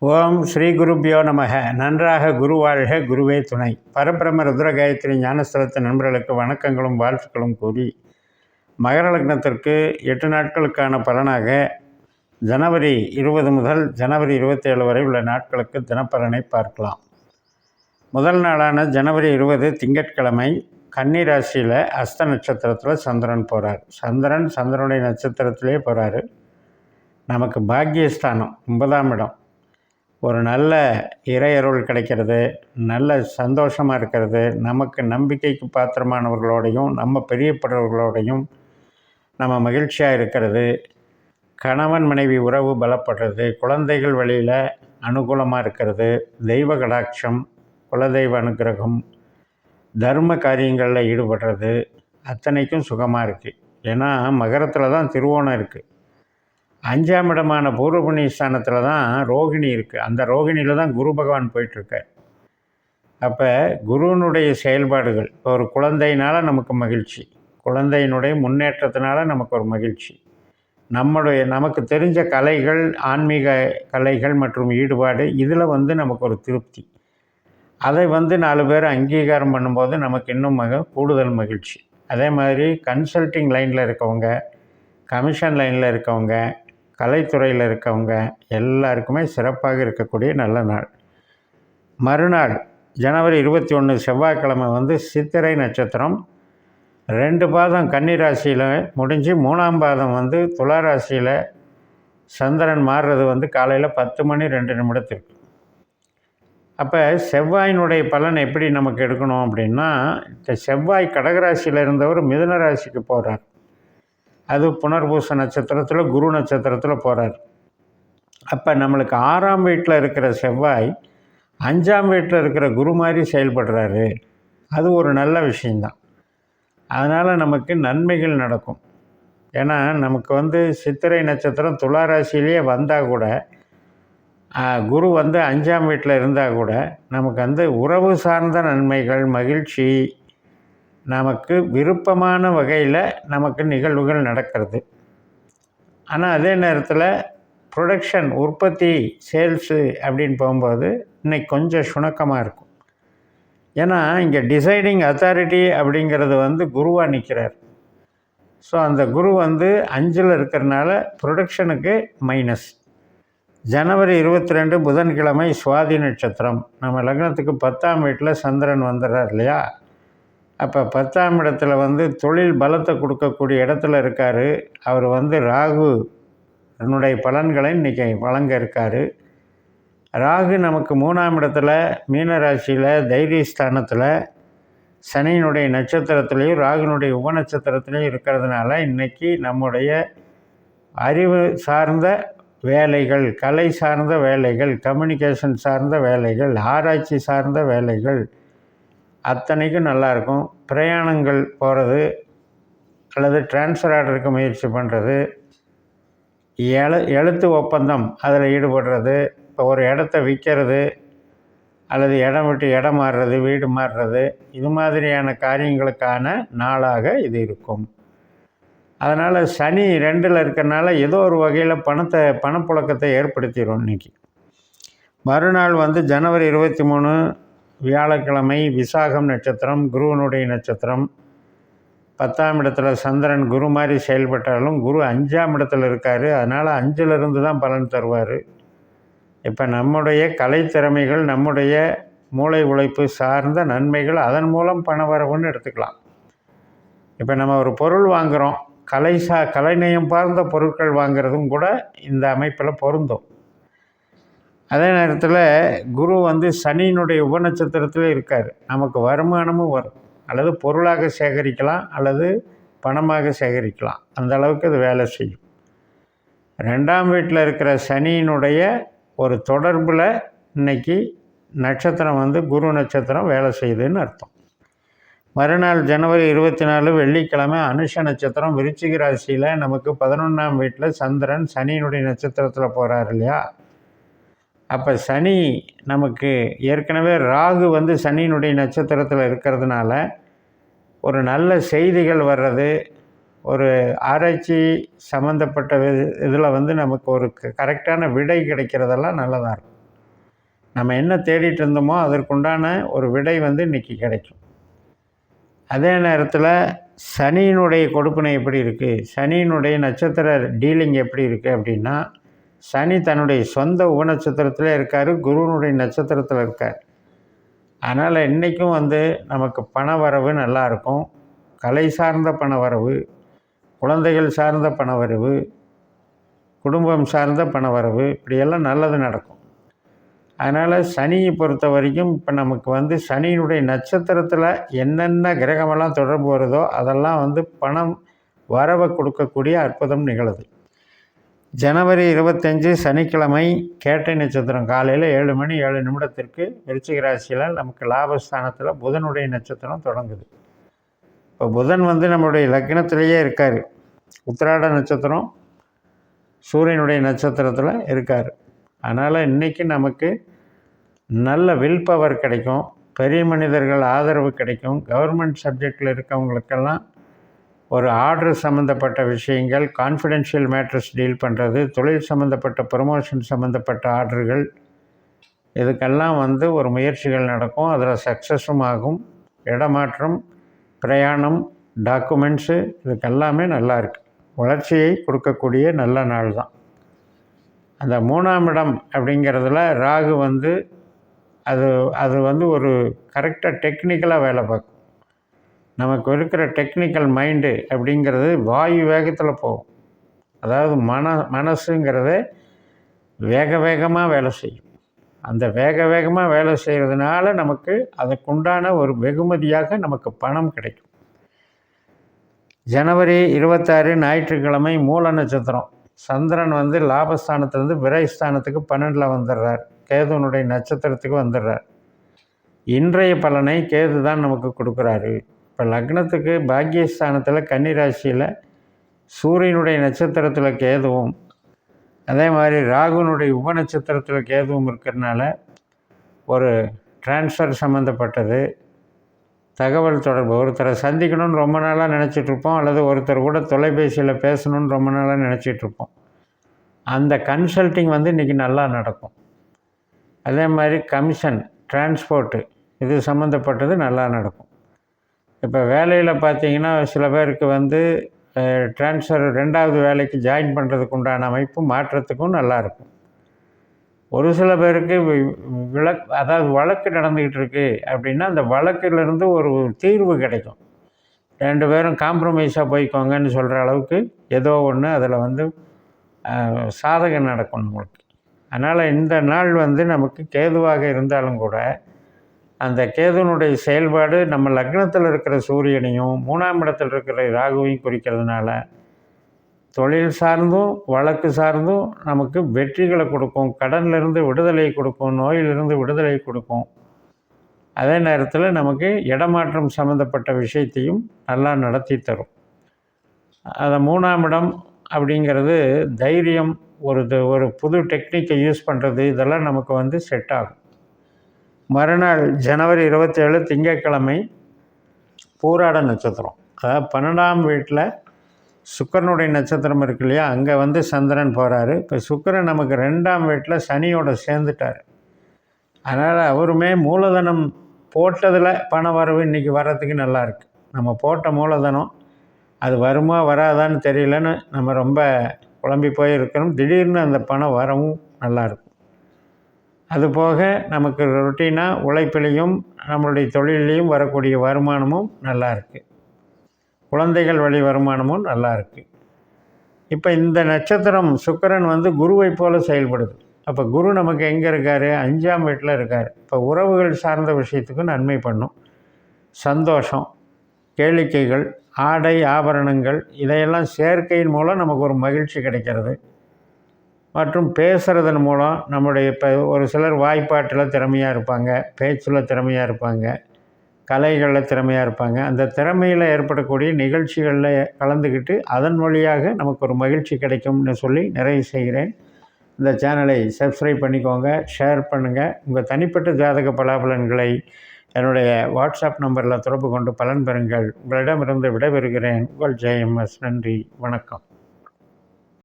ஓம் ஸ்ரீ குருப்பியோ நமக. நன்றாக குரு வாழ்க, குருவே துணை. பரபிரம ருத்ர காயத்ரி ஞானஸ்தலத்து நண்பர்களுக்கு வணக்கங்களும் வாழ்த்துக்களும் கூறி, மகர லக்னத்திற்கு 8 நாட்களுக்கான பலனாக ஜனவரி 20 முதல் ஜனவரி 27 வரை உள்ள நாட்களுக்கு தினப்பலனை பார்க்கலாம். முதல் நாளான ஜனவரி 20 திங்கட்கிழமை கன்னி ராசியில் அஸ்த நட்சத்திரத்தில் சந்திரன் போகிறார். சந்திரனுடைய நட்சத்திரத்திலே போகிறாரு. நமக்கு பாக்கியஸ்தானம் 9ஆம் இடம். ஒரு நல்ல இறையருள் கிடைக்கிறது, நல்ல சந்தோஷமாக இருக்கிறது, நமக்கு நம்பிக்கைக்கு பாத்திரமானவர்களோடையும் நம்ம பெரியப்படுறவர்களோடையும் நம்ம மகிழ்ச்சியாக இருக்கிறது, கணவன் மனைவி உறவு பலப்படுறது, குழந்தைகள் வழியில் அனுகூலமாக இருக்கிறது, தெய்வ கடாட்சம், குலதெய்வ அனுகிரகம், தர்ம காரியங்களில் ஈடுபடுறது அத்தனைக்கும் சுகமாக இருக்குது. ஏன்னா மகரத்தில் தான் திருவோணம் இருக்குது. 5ஆம் இடமான பூர்வ புண்ணிய ஸ்தானத்தில் தான் ரோகிணி இருக்குது. அந்த ரோகிணியில் தான் குரு பகவான் போயிட்டுருக்கார். அப்போ குருவினுடைய செயல்பாடுகள், இப்போ ஒரு குழந்தையினால் நமக்கு மகிழ்ச்சி, குழந்தையினுடைய முன்னேற்றத்தினால நமக்கு ஒரு மகிழ்ச்சி, நமக்கு தெரிஞ்ச கலைகள், ஆன்மீக கலைகள் மற்றும் ஈடுபாடு, இதில் நமக்கு ஒரு திருப்தி, அதை 4 பேர் அங்கீகாரம் பண்ணும்போது நமக்கு இன்னும் கூடுதல் மகிழ்ச்சி. அதே மாதிரி கன்சல்டிங் லைனில் இருக்கவங்க, கமிஷன் லைனில் இருக்கவங்க, கலைத்துறையில் இருக்கவங்க எல்லாருக்குமே சிறப்பாக இருக்கக்கூடிய நல்ல நாள். மறுநாள் ஜனவரி 21 செவ்வாய்க்கிழமை சித்திரை நட்சத்திரம் 2 பாதம் கன்னி ராசியில் முடிஞ்சு 3ஆம் பாதம் துலா ராசியில் சந்திரன் மாறுறது காலையில் 10 மணி 2 நிமிடத்திற்கு. அப்போ செவ்வாயினுடைய பலன் எப்படி நமக்கு எடுக்கணும் அப்படின்னா, இந்த செவ்வாய் கடகராசியில் இருந்தவர் மிதுன ராசிக்கு போகிறார். அது புனர்பூச நட்சத்திரத்தில் குரு நட்சத்திரத்தில் போகிறார். அப்போ நம்மளுக்கு 6ஆம் வீட்டில் இருக்கிற செவ்வாய் 5ஆம் வீட்டில் இருக்கிற குரு மாதிரி செயல்படுறாரு. அது ஒரு நல்ல விஷயந்தான். அதனால் நமக்கு நன்மைகள் நடக்கும். ஏன்னா நமக்கு சித்திரை நட்சத்திரம் துலா ராசியிலேயே வந்தால் கூட, குரு 5ஆம் வீட்டில் இருந்தால் கூட நமக்கு உறவு சார்ந்த நன்மைகள், மகிழ்ச்சி, நமக்கு விருப்பமான வகையில் நமக்கு நிகழ்வுகள் நடக்கிறது. ஆனால் அதே நேரத்தில் ப்ரொடக்ஷன், உற்பத்தி, சேல்ஸு அப்படின்னு போகும்போது இன்றைக்கி கொஞ்சம் சுணக்கமாக இருக்கும். ஏன்னா இங்கே டிசைடிங் அத்தாரிட்டி அப்படிங்கிறது குருவாக நிற்கிறார். ஸோ அந்த குரு 5ல் இருக்கிறனால ப்ரொடக்ஷனுக்கு மைனஸ். ஜனவரி 22 புதன்கிழமை சுவாதி நட்சத்திரம். நம்ம லக்னத்துக்கு 10ஆம் வீட்டில் சந்திரன் வந்துடுறார் இல்லையா? அப்போ 10ஆம் இடத்துல தொழில் பலத்தை கொடுக்கக்கூடிய இடத்துல இருக்கார். அவர் ராகு என்னுடைய பலன்களை இன்றைக்கி வழங்க இருக்கார். ராகு நமக்கு 3ஆம் இடத்துல மீனராசியில் தைரியஸ்தானத்தில் சனியினுடைய நட்சத்திரத்துலேயும் ராகுனுடைய உப நட்சத்திரத்துலேயும் இருக்கிறதுனால இன்றைக்கி நம்முடைய அறிவு சார்ந்த வேலைகள், கலை சார்ந்த வேலைகள், கம்யூனிகேஷன் சார்ந்த வேலைகள், ஆராய்ச்சி சார்ந்த வேலைகள் அத்தனைக்கும் நல்லாயிருக்கும். பிரயாணங்கள் போகிறது அல்லது டிரான்ஸ்ஃபர் ஆர்டருக்கு முயற்சி பண்ணுறது, எழுத்து ஒப்பந்தம் அதில் ஈடுபடுறது, இப்போ ஒரு இடத்த விற்கிறது அல்லது இடம் விட்டு இடம் மாறுறது, வீடு மாறுறது, இது மாதிரியான காரியங்களுக்கான நாளாக இது இருக்கும். அதனால் சனி 2ல் இருக்கிறனால ஏதோ ஒரு வகையில் பணப்புழக்கத்தை ஏற்படுத்திடும். இன்றைக்கி மறுநாள் ஜனவரி 23 வியாழக்கிழமை விசாகம் நட்சத்திரம், குருவனுடைய நட்சத்திரம். 10ஆம் இடத்துல சந்திரன் குரு மாதிரி செயல்பட்டாலும் குரு 5ஆம் இடத்துல இருக்கார். அதனால் 5லிருந்து தான் பலன் தருவார். இப்போ நம்முடைய கலைத்திறமைகள், நம்முடைய மூளை உழைப்பு சார்ந்த நன்மைகள், அதன் மூலம் பணவரவுன்னு எடுத்துக்கலாம். இப்போ நம்ம ஒரு பொருள் வாங்குகிறோம், கலைநயம் பார்ந்த பொருட்கள் வாங்கிறதும் கூட இந்த அமைப்பில் பொருந்தும். அதே நேரத்தில் குரு சனியினுடைய உபநட்சத்திரத்தில் இருக்கார். நமக்கு வருமானமும் வரும், அல்லது பொருளாக சேகரிக்கலாம் அல்லது பணமாக சேகரிக்கலாம். அந்த அளவுக்கு அது வேலை செய்யும். 2ஆம் வீட்டில் இருக்கிற சனியினுடைய ஒரு தொடர்பில் இன்றைக்கி நட்சத்திரம் குரு நட்சத்திரம் வேலை செய்யுதுன்னு அர்த்தம். மறுநாள் ஜனவரி 24 வெள்ளிக்கிழமை அனுஷ நட்சத்திரம் விருச்சிக ராசியில் நமக்கு 11ஆம் வீட்டில் சந்திரன் சனியினுடைய நட்சத்திரத்தில் போகிறார் இல்லையா? அப்போ சனி நமக்கு ஏற்கனவே ராகு சனியினுடைய நட்சத்திரத்தில் இருக்கிறதுனால ஒரு நல்ல செய்திகள் வர்றது, ஒரு ஆராய்ச்சி சம்மந்தப்பட்ட இதில் நமக்கு ஒரு கரெக்டான விடை கிடைக்கிறதெல்லாம் நல்லதாக இருக்கும். நம்ம என்ன தேடிட்டு இருந்தோமோ அதற்குண்டான ஒரு விடை வந்து இன்றைக்கி கிடைக்கும். அதே நேரத்தில் சனியினுடைய கொடுப்பினை எப்படி இருக்குது, சனியினுடைய நட்சத்திர டீலிங் எப்படி இருக்குது அப்படின்னா, சனி தன்னுடைய சொந்த உபநட்சத்திரத்தில் இருக்கார், குருவினுடைய நட்சத்திரத்தில் இருக்கார். அதனால் இன்றைக்கும் வந்து நமக்கு பண வரவு நல்லாயிருக்கும். கலை சார்ந்த பண வரவு, குழந்தைகள் சார்ந்த பண வரவு, குடும்பம் சார்ந்த பண வரவு, இப்படியெல்லாம் நல்லது நடக்கும். அதனால் சனியை பொறுத்த வரைக்கும் இப்போ நமக்கு வந்து சனியினுடைய நட்சத்திரத்தில் என்னென்ன கிரகமெல்லாம் தொடர்பு வருதோ அதெல்லாம் வந்து பணம் வரவை கொடுக்கக்கூடிய அற்புதம் நிகழுது. ஜனவரி 25 சனிக்கிழமை கேட்டை நட்சத்திரம் காலையில் 7 மணி 7 நிமிடத்திற்கு விருச்சிக ராசியில் நமக்கு லாபஸ்தானத்தில் புதனுடைய நட்சத்திரம் தொடங்குது. இப்போ புதன் வந்து நம்மளுடைய லக்னத்திலேயே இருக்கார். உத்திராட நட்சத்திரம் சூரியனுடைய நட்சத்திரத்தில் இருக்கார். அதனால் இன்றைக்கி நமக்கு நல்ல வில் பவர் கிடைக்கும், பெரிய மனிதர்கள் ஆதரவு கிடைக்கும். கவர்மெண்ட் சப்ஜெக்டில் இருக்கவங்களுக்கெல்லாம் ஒரு ஆர்டர் சம்மந்தப்பட்ட விஷயங்கள், கான்ஃபிடென்ஷியல் மேட்டர்ஸ் டீல் பண்ணுறது, தொழில் சம்மந்தப்பட்ட ப்ரமோஷன் சம்மந்தப்பட்ட ஆர்டர்கள், இதுக்கெல்லாம் வந்து ஒரு முயற்சிகள் நடக்கும். அதில் சக்ஸஸும் ஆகும். இடமாற்றம், பிரயாணம், டாக்குமெண்ட்ஸு, இதுக்கெல்லாமே நல்லா இருக்குது. வளர்ச்சியை கொடுக்கக்கூடிய நல்ல நாள் தான். அந்த 3ஆம் இடம் அப்படிங்கிறதுல ராகு வந்து அது வந்து ஒரு கரெக்டாக டெக்னிக்கலாக வேலை பார்க்கும். நமக்கு இருக்கிற டெக்னிக்கல் மைண்டு அப்படிங்கிறது வாயு வேகத்தில் போகும். அதாவது மனசுங்கிறத வேகமாக வேலை செய்யும். அந்த வேகமாக வேலை செய்கிறதுனால நமக்கு அதுக்குண்டான ஒரு வெகுமதியாக நமக்கு பணம் கிடைக்கும். ஜனவரி 26 ஞாயிற்றுக்கிழமை மூல நட்சத்திரம். சந்திரன் வந்து லாபஸ்தானத்திலேருந்து விரைஸ்தானத்துக்கு 12 வந்துடுறார், கேதுனுடைய நட்சத்திரத்துக்கு வந்துடுறார். இன்றைய பலனை கேது தான் நமக்கு கொடுக்குறாரு. இப்போ லக்னத்துக்கு பாக்கியஸ்தானத்தில் கன்னிராசியில் சூரியனுடைய நட்சத்திரத்தில் கேதுவும், அதே மாதிரி ராகுனுடைய உப நட்சத்திரத்தில் கேதுவும் இருக்கிறதுனால ஒரு டிரான்ஸ்ஃபர் சம்மந்தப்பட்டது, தகவல் தொடர்பு, ஒருத்தரை சந்திக்கணும்னு ரொம்ப நாளாக நினச்சிட்ருப்போம், அல்லது ஒருத்தர் கூட தொலைபேசியில் பேசணுன்னு ரொம்ப நாளாக நினச்சிட்ருப்போம். அந்த கன்சல்ட்டிங் வந்து இன்றைக்கி நல்லா நடக்கும். அதே மாதிரி கமிஷன், டிரான்ஸ்போர்ட்டு, இது சம்மந்தப்பட்டது நல்லா நடக்கும். இப்போ வேலையில் பார்த்திங்கன்னா சில பேருக்கு வந்து டிரான்ஸ்ஃபர் 2வது வேலைக்கு ஜாயின் பண்ணுறதுக்கு உண்டான அமைப்பு மாற்றத்துக்கும் நல்லாயிருக்கும். ஒரு சில பேருக்கு அதாவது வழக்கு நடந்துக்கிட்டு இருக்குது அப்படின்னா அந்த வழக்கிலிருந்து ஒரு தீர்வு கிடைக்கும். 2 பேரும் காம்ப்ரமைஸாக போய்க்கோங்கன்னு சொல்கிற அளவுக்கு ஏதோ ஒன்று அதில் வந்து சாதகம் நடக்கும் நம்மளுக்கு. அதனால் இந்த நாள் வந்து நமக்கு கேதுவாக இருந்தாலும் கூட அந்த கேதுனுடைய செயல்பாடு நம்ம லக்னத்தில் இருக்கிற சூரியனையும் 3ஆம் இடத்தில் இருக்கிற ராகுவையும் குறிக்கிறதுனால தொழில் சார்ந்தும் வழக்கு சார்ந்தும் நமக்கு வெற்றிகளை கொடுக்கும், கடனிலிருந்து விடுதலை கொடுக்கும், நோயிலிருந்து விடுதலை கொடுக்கும். அதே நேரத்தில் நமக்கு இடமாற்றம் சம்மந்தப்பட்ட விஷயத்தையும் நல்லா நடத்தி தரும். அதை 3ஆம் இடம் அப்படிங்கிறது தைரியம், ஒரு புது டெக்னிக்கை யூஸ் பண்ணுறது, இதெல்லாம் நமக்கு வந்து செட் ஆகும். மறுநாள் ஜனவரி 27 திங்கட்கிழமை பூராட நட்சத்திரம். அதாவது 12ஆம் வீட்டில் சுக்கிரனுடைய நட்சத்திரம் இருக்கு இல்லையா, அங்கே வந்து சந்திரன் போகிறாரு. இப்போ சுக்கிரன் நமக்கு 2ஆம் வீட்டில் சனியோட சேர்ந்துட்டார். அதனால் அவருமே மூலதனம் போட்டதில் பண வரவு இன்றைக்கி வர்றதுக்கு நல்லாயிருக்கு. நம்ம போட்ட மூலதனம் அது வருமா வராதான்னு தெரியலன்னு நம்ம ரொம்ப குழம்பி போயிருக்கிறோம். திடீர்னு அந்த பணம் வரவும் நல்லாயிருக்கும். அதுபோக நமக்கு ரொட்டீனாக உழைப்பிலையும் நம்மளுடைய தொழிலையும் வரக்கூடிய வருமானமும் நல்லா இருக்குது. குழந்தைகள் வழி வருமானமும் நல்லா இருக்குது. இப்போ இந்த நட்சத்திரம் சுக்கிரன் வந்து குருவை போல் செயல்படுது. அப்போ குரு நமக்கு எங்கே இருக்கார்? 5ஆம் வீட்டில் இருக்கார். இப்போ உறவுகள் சார்ந்த விஷயத்துக்கும் நன்மை பண்ணும். சந்தோஷம், கேளிக்கைகள், ஆடை ஆபரணங்கள், இதையெல்லாம் சேர்க்கையின் மூலம் நமக்கு ஒரு மகிழ்ச்சி கிடைக்கிறது. மற்றும் பேசுகிறதன் மூலம் நம்முடைய இப்போ ஒரு சிலர் வாய்ப்பாட்டில் திறமையாக இருப்பாங்க, பேச்சில் திறமையாக இருப்பாங்க, கலைகளில் திறமையாக இருப்பாங்க. அந்த திறமையில் ஏற்படக்கூடிய நிகழ்ச்சிகளில் கலந்துக்கிட்டு அதன் வழியாக நமக்கு ஒரு மகிழ்ச்சி கிடைக்கும்னு சொல்லி நிறைவு செய்கிறேன். இந்த சேனலை சப்ஸ்கிரைப் பண்ணிக்கோங்க, ஷேர் பண்ணுங்கள். உங்கள் தனிப்பட்ட ஜாதக பலாபலன்களை என்னுடைய வாட்ஸ்அப் நம்பரில் தொடர்பு கொண்டு பலன் பெறுங்கள். உங்களிடமிருந்து விடைபெறுகிறேன். உங்கள் ஜெயம்எஸ். நன்றி, வணக்கம்.